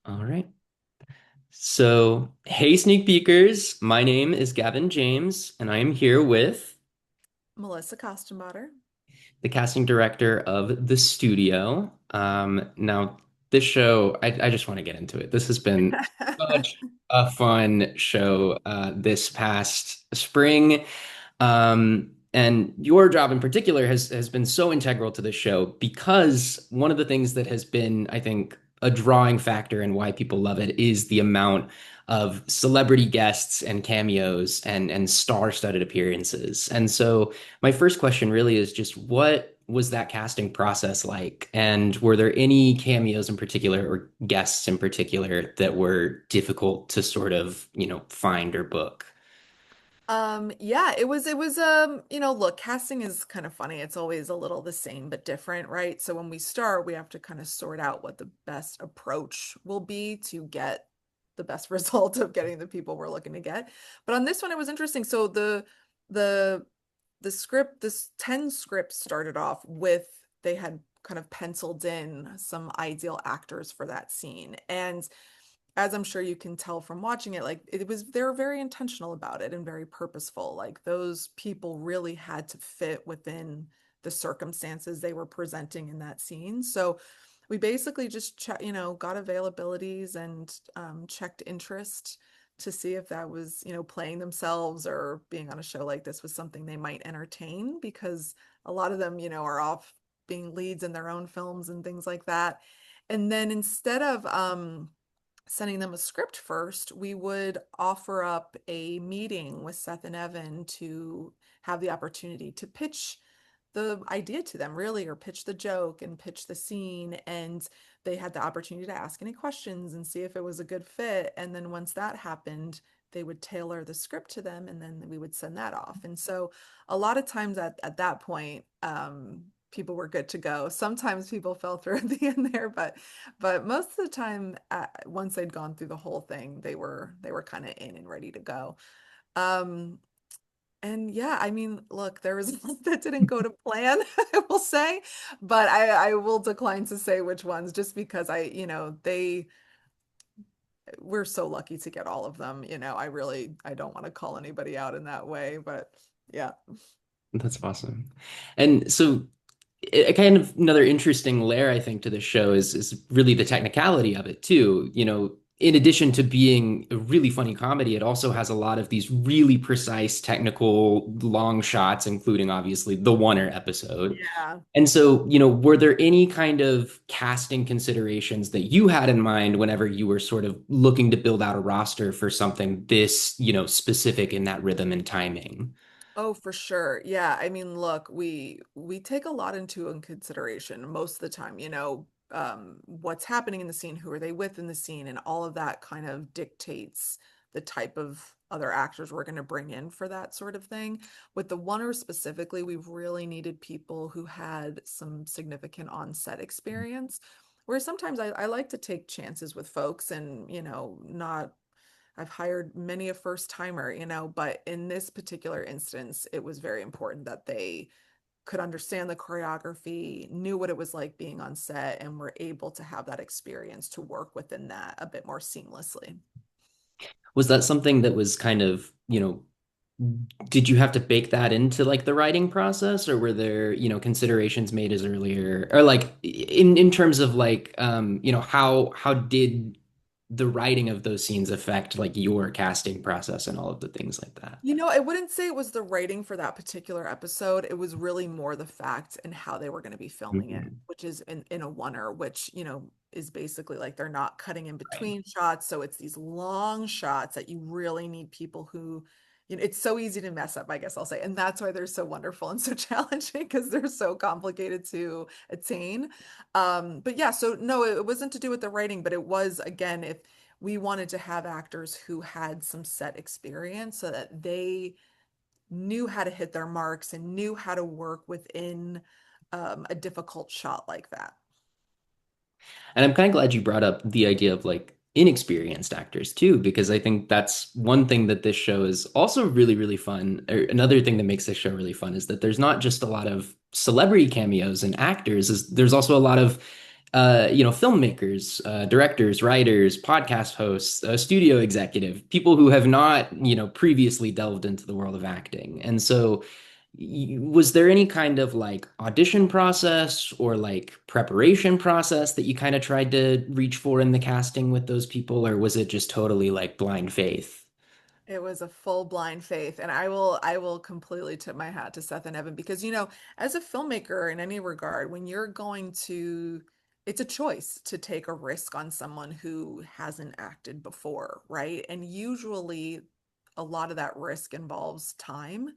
All right. So, hey, sneak peekers. My name is Gavin James, and I am here with Melissa Kostenbauder. the casting director of The Studio. Now, this show, I just want to get into it. This has been such a fun show this past spring. And your job in particular has been so integral to the show because one of the things that has been, I think, a drawing factor and why people love it is the amount of celebrity guests and cameos and star-studded appearances. And so my first question really is just what was that casting process like? And were there any cameos in particular or guests in particular that were difficult to sort of, find or book? Yeah, it was look, casting is kind of funny. It's always a little the same but different, right? So when we start, we have to kind of sort out what the best approach will be to get the best result of getting the people we're looking to get. But on this one, it was interesting. So the the script, this 10 script started off with they had kind of penciled in some ideal actors for that scene. And as I'm sure you can tell from watching it, like they're very intentional about it and very purposeful. Like those people really had to fit within the circumstances they were presenting in that scene. So we basically just got availabilities and checked interest to see if that was, playing themselves or being on a show like this was something they might entertain because a lot of them, are off being leads in their own films and things like that. And then instead of sending them a script first, we would offer up a meeting with Seth and Evan to have the opportunity to pitch the idea to them, really, or pitch the joke and pitch the scene. And they had the opportunity to ask any questions and see if it was a good fit. And then once that happened, they would tailor the script to them and then we would send that off. And so a lot of times at that point, people were good to go. Sometimes people fell through at the end there, but most of the time, once they'd gone through the whole thing, they were kind of in and ready to go. Um, and yeah, I mean, look, there was a lot that didn't go to plan, I will say, but I will decline to say which ones just because they we're so lucky to get all of them. I don't want to call anybody out in that way, but yeah. That's awesome. And so a kind of another interesting layer, I think, to the show is really the technicality of it too. In addition to being a really funny comedy, it also has a lot of these really precise technical long shots, including obviously the Oner episode. Yeah. And so, were there any kind of casting considerations that you had in mind whenever you were sort of looking to build out a roster for something this, specific in that rhythm and timing? Oh, for sure. Yeah. I mean, look, we take a lot into in consideration most of the time, what's happening in the scene, who are they with in the scene, and all of that kind of dictates the type of other actors we're going to bring in for that sort of thing. With the Oner specifically, we've really needed people who had some significant on-set experience. Where sometimes I like to take chances with folks and, not I've hired many a first timer, but in this particular instance, it was very important that they could understand the choreography, knew what it was like being on set, and were able to have that experience to work within that a bit more seamlessly. Was that something that was kind of, did you have to bake that into like the writing process, or were there, considerations made as earlier, or like in terms of like, how did the writing of those scenes affect like your casting process and all of the things like that? I wouldn't say it was the writing for that particular episode. It was really more the fact and how they were going to be filming it, Mhm. which is in a oneer, which, is basically like they're not cutting in Right. between shots. So it's these long shots that you really need people who, it's so easy to mess up, I guess I'll say. And that's why they're so wonderful and so challenging because they're so complicated to attain. But yeah, so no, it wasn't to do with the writing, but it was, again, if we wanted to have actors who had some set experience so that they knew how to hit their marks and knew how to work within a difficult shot like that. And I'm kind of glad you brought up the idea of like inexperienced actors too, because I think that's one thing that this show is also really, really fun. Or another thing that makes this show really fun is that there's not just a lot of celebrity cameos and actors, there's also a lot of filmmakers, directors, writers, podcast hosts, studio executive, people who have not, previously delved into the world of acting. And so, was there any kind of like audition process or like preparation process that you kind of tried to reach for in the casting with those people, or was it just totally like blind faith? It was a full blind faith, and I will completely tip my hat to Seth and Evan because as a filmmaker in any regard, when you're going to it's a choice to take a risk on someone who hasn't acted before, right? And usually a lot of that risk involves time,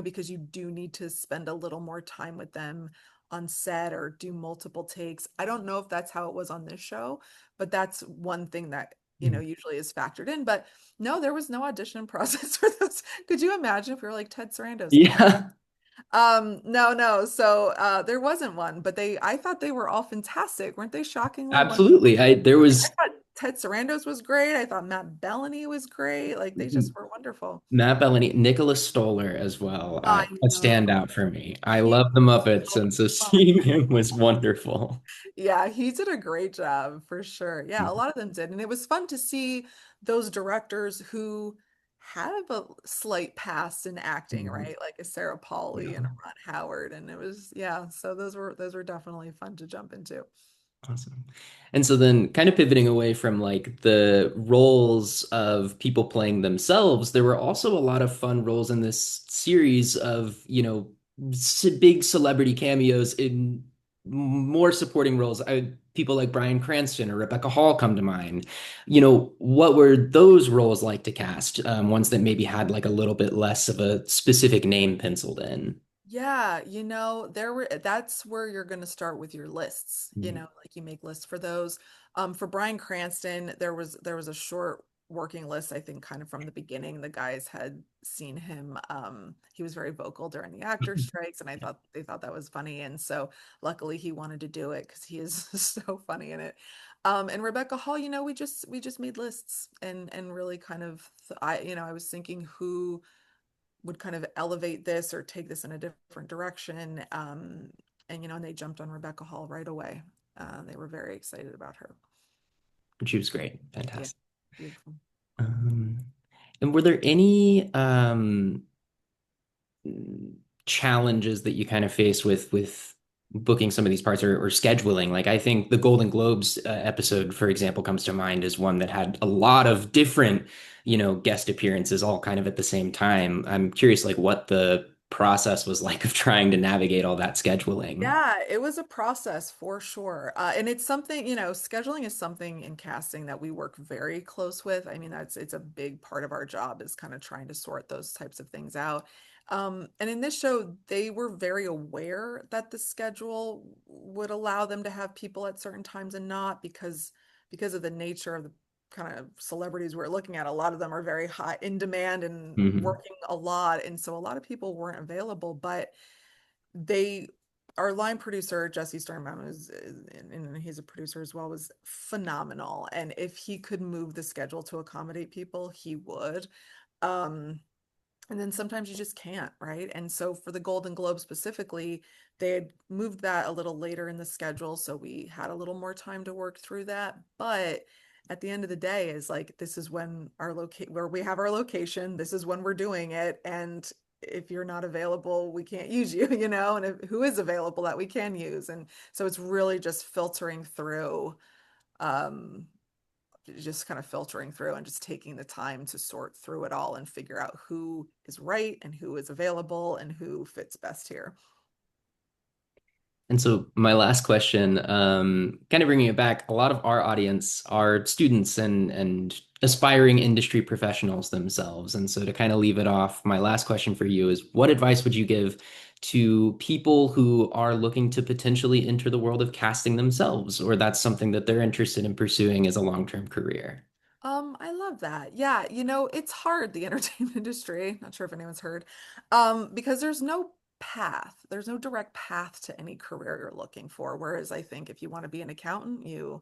because you do need to spend a little more time with them on set or do multiple takes. I don't know if that's how it was on this show, but that's one thing that, Mm. usually is factored in. But no, there was no audition process for this. Could you imagine if we were like Ted Sarandos, come on? Yeah, No, no. So there wasn't one, but I thought they were all fantastic. Weren't they shockingly wonderful? absolutely. There I was thought Ted Sarandos was great. I thought Matt Bellany was great. Like they just were wonderful. Matt Bellany, Nicholas Stoller as well, I a know. standout for me. I He love the was Muppets, so and so fun. seeing him was wonderful. Yeah, he did a great job for sure. Yeah, a lot of them did. And it was fun to see those directors who have a slight past in acting, Mhm. right? Like a Sarah Polley and a Yeah. Ron Howard. And it was, yeah, so those were definitely fun to jump into. Awesome. And so then kind of pivoting away from like the roles of people playing themselves, there were also a lot of fun roles in this series of, big celebrity cameos in more supporting roles. People like Bryan Cranston or Rebecca Hall come to mind. What were those roles like to cast? Ones that maybe had like a little bit less of a specific name penciled in. Yeah, that's where you're going to start with your lists. Mhm. Like you make lists for those. For Bryan Cranston, there was a short working list, I think, kind of from the beginning. The guys had seen him. He was very vocal during the actor strikes, and I thought they thought that was funny. And so luckily he wanted to do it because he is so funny in it. And Rebecca Hall, we just made lists and really kind of I was thinking who would kind of elevate this or take this in a different direction. And they jumped on Rebecca Hall right away. They were very excited about her. She was great. Yeah, Fantastic. beautiful. Um, and were there any challenges that you kind of face with booking some of these parts or scheduling? Like I think the Golden Globes episode, for example, comes to mind as one that had a lot of different, guest appearances all kind of at the same time. I'm curious, like what the process was like of trying to navigate all that scheduling. Yeah, it was a process for sure. And it's something, scheduling is something in casting that we work very close with. I mean, it's a big part of our job is kind of trying to sort those types of things out. And in this show, they were very aware that the schedule would allow them to have people at certain times and not because of the nature of the kind of celebrities we're looking at. A lot of them are very high in demand and Hmm. working a lot. And so a lot of people weren't available, but they our line producer Jesse Sternbaum and he's a producer as well, was phenomenal, and if he could move the schedule to accommodate people he would. um and then sometimes you just can't, right? And so for the Golden Globe specifically, they had moved that a little later in the schedule, so we had a little more time to work through that. But at the end of the day is like this is when where we have our location, this is when we're doing it, and if you're not available, we can't use you, and who is available that we can use. And so it's really um just kind of filtering through and just taking the time to sort through it all and figure out who is right and who is available and who fits best here. And so my last question, kind of bringing it back, a lot of our audience are students and aspiring industry professionals themselves. And so to kind of leave it off, my last question for you is what advice would you give to people who are looking to potentially enter the world of casting themselves, or that's something that they're interested in pursuing as a long-term career? I love that. Yeah, it's hard, the entertainment industry. Not sure if anyone's heard. Because there's no path. There's no direct path to any career you're looking for. Whereas I think if you want to be an accountant, you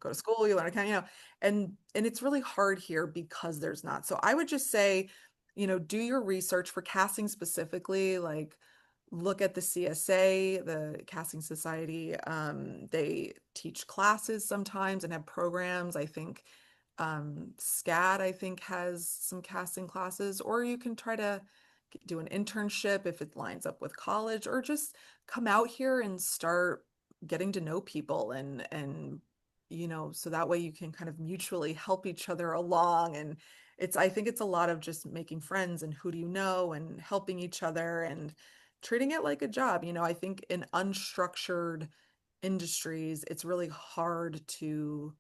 go to school, you learn account, and it's really hard here because there's not. So I would just say, do your research for casting specifically, like look at the CSA, the Casting Society. They teach classes sometimes and have programs. I think SCAD, I think, has some casting classes, or you can try to do an internship if it lines up with college, or just come out here and start getting to know people and so that way you can kind of mutually help each other along. And I think it's a lot of just making friends and who do you know and helping each other and treating it like a job. I think in unstructured industries, it's really hard to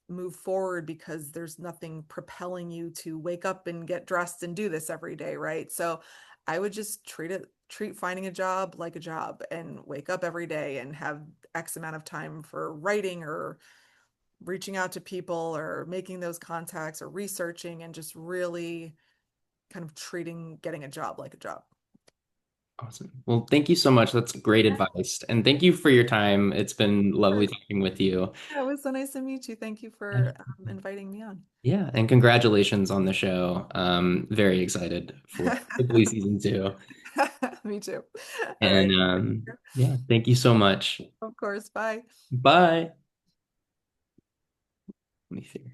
move forward because there's nothing propelling you to wake up and get dressed and do this every day, right? So I would just treat finding a job like a job and wake up every day and have X amount of time for writing or reaching out to people or making those contacts or researching and just really kind of treating getting a job like a job. Awesome. Well, thank you so much. That's great advice. And thank you for your time. It's been Of lovely course. talking with you. Yeah, it was so nice to meet you. Thank you for And inviting me on. yeah, and congratulations on the show. Very excited for hopefully season two. Me too. All And right. yeah, thank you so much. Of course. Bye. Bye. Let me see.